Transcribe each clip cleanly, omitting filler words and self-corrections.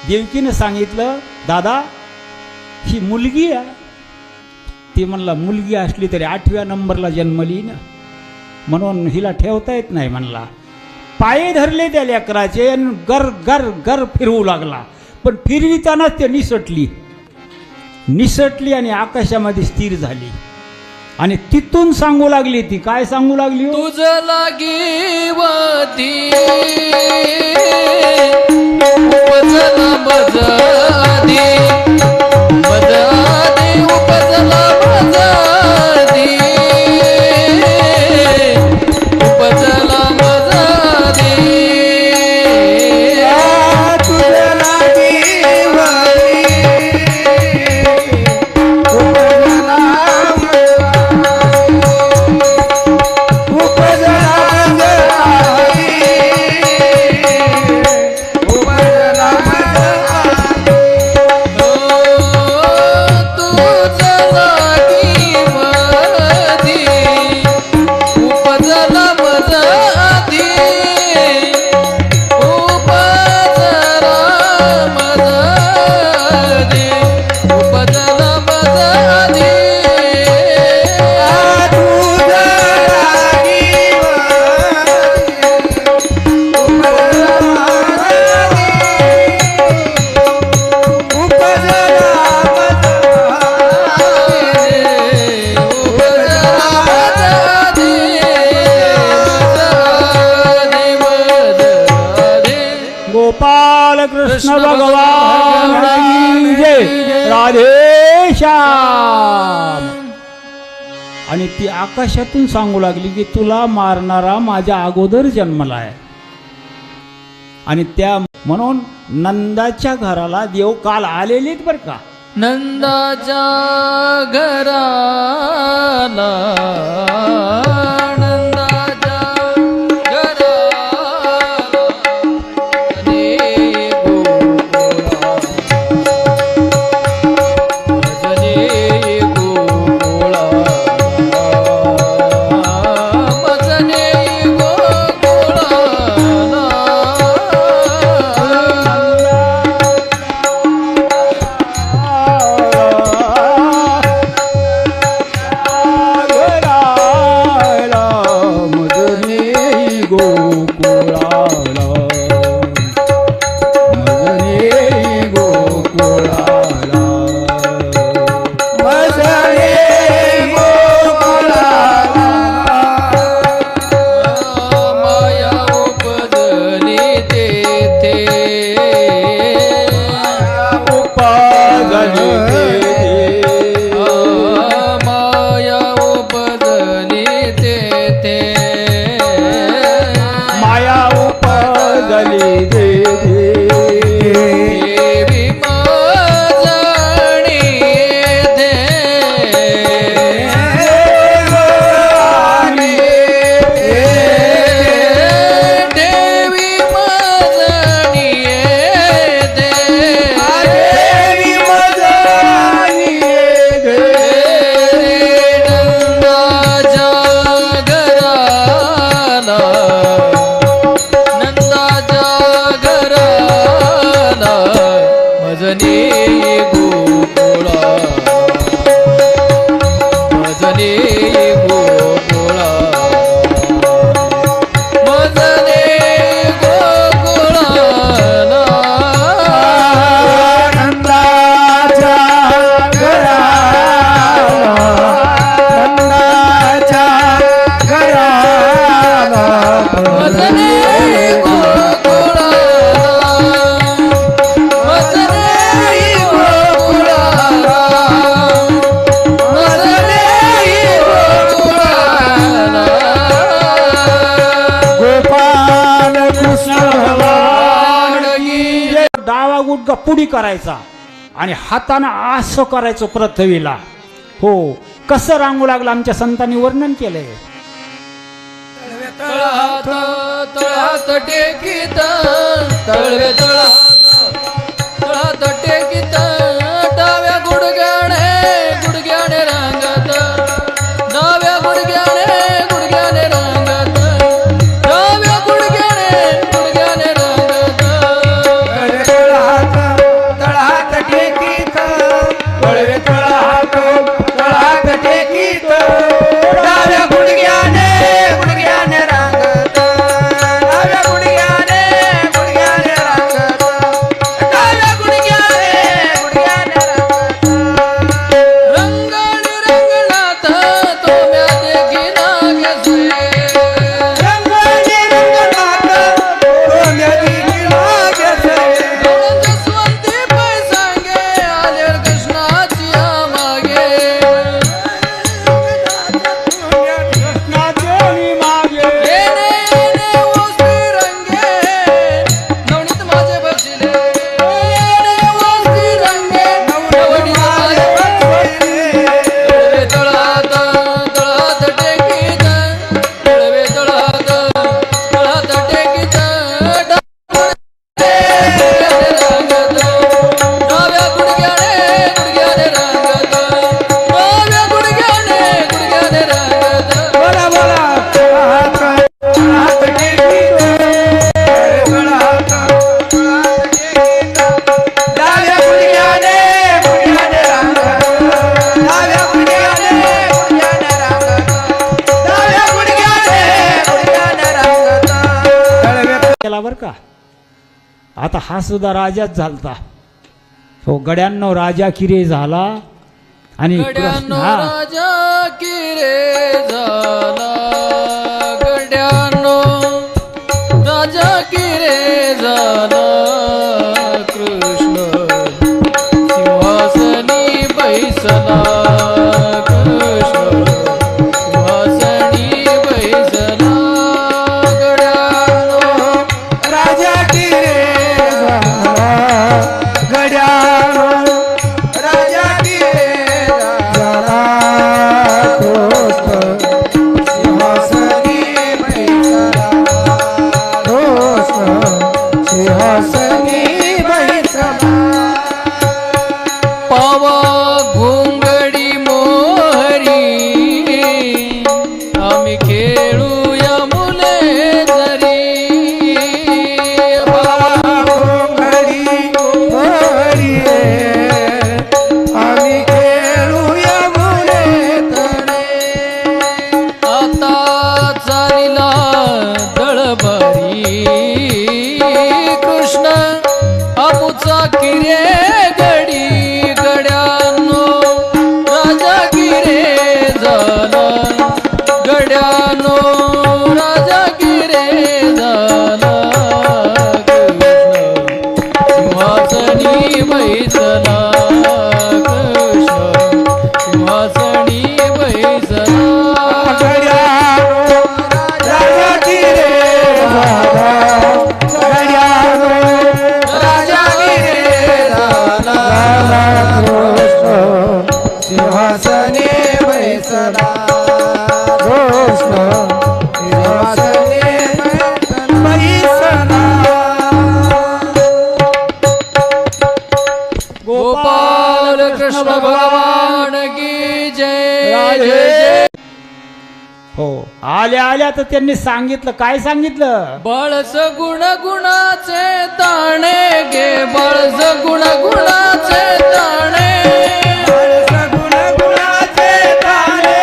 देवकीनं सांगितलं, दादा ही मुलगी आहे. ती म्हणला मुलगी असली तरी 8व्या नंबरला जन्मली ना, म्हणून हिला ठेवता येत नाही म्हणला. पाये धरले त्या लेकराचे आणि गर गर गर फिरवू लागला. पण फिरवितानाच ते निसटली आणि आकाशामध्ये स्थिर झाली. आणि तिथून सांगू लागली, ती काय सांगू लागली, तुझ लागी वती उपजला मजादी मजादी उपजला मजादी उपजला मजादी तुझ्या लागी कृष्ण भगवान की जय, राधे श्याम. आणि ती आकाशातून सांगू लागली की तुला मारणारा माझ्या अगोदर जन्मलाय. आणि त्या म्हणून नंदाच्या घराला देव काल आलेलेत बर का. नंदाच्या घराला पुडी करायचा आणि हाताने असं करायचं पृथ्वीला. हो, कसं रांगू लागलं आमच्या संतांनी वर्णन केलंय. तळहात तळहात टेकीत तळवे तळहात टेकीत डाव्या गुडघ्याने रांगत डाव्या गुडघ्याने रांगत डाव्या गुडघ्याने रांगत आता हा सुद्धा राजाच झालता. हो गड्यांनो राजा किरे झाला आणि गड्यानो हा राजा किरे झाला, गड्यानो राजा किरे झाला, कृष्ण सिंहासनी बैसला, कृष्ण सिंहासनी बैसला, गड्यानो राजा किरे झाला, गड्यानो राजा किरे झाला, कृष्ण सिंहासनी बैसला, कृष्ण सिंहासनी बैसला. पावा घोंगडी मोहरी, आम्ही खेळूया मुले जरी, घडी घडी आम्ही खेळूया मुले तळे. आता चालीला दळबारी, कृष्ण आमुचा किरे गडी, गड्यानो राजा किरे झाला, गड्यानो राजा किरे झाला, कृष्ण सिंहासनी बैसला, कृष्ण सिंहासनी बैसला, गड्यानो राजा किरे झाला, गड्यानो राजा किरे झाला, कृष्ण सिंहासनी बैसला, कृष्ण सिंहासनी बैसला. गोपाल कृष्ण भगवान की जय जय. हो आल्या आल्या तर त्यांनी सांगितलं, काय सांगितलं? बळस गुण गुणाचे ताणे गे, बळस गुण गुणाचे ताणे, गुण गुणाचे ताणे,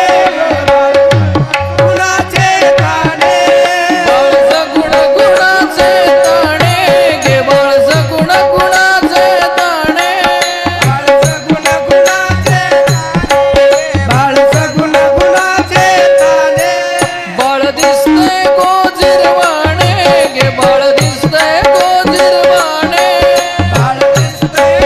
गुणाचे ताणे, बळस गुण गुणाचे ताणे गे, बळस गुण गुणाचे ताणे, गुण गुणाचे ताणे, बाळस गुण गुणाचे ताणे. बाळ दिसतंय गोजिरवाणे गे, बाळ दिसतंय गोजिरवाणे, बाळ दिसतंय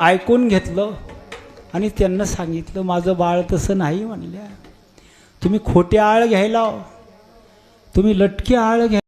ऐकून घेतलं आणि त्यांना सांगितलं माझं बाळ तसं नाही म्हणल्या. तुम्ही खोटे आळ घ्यायला, तुम्ही लटके आळ घ्या.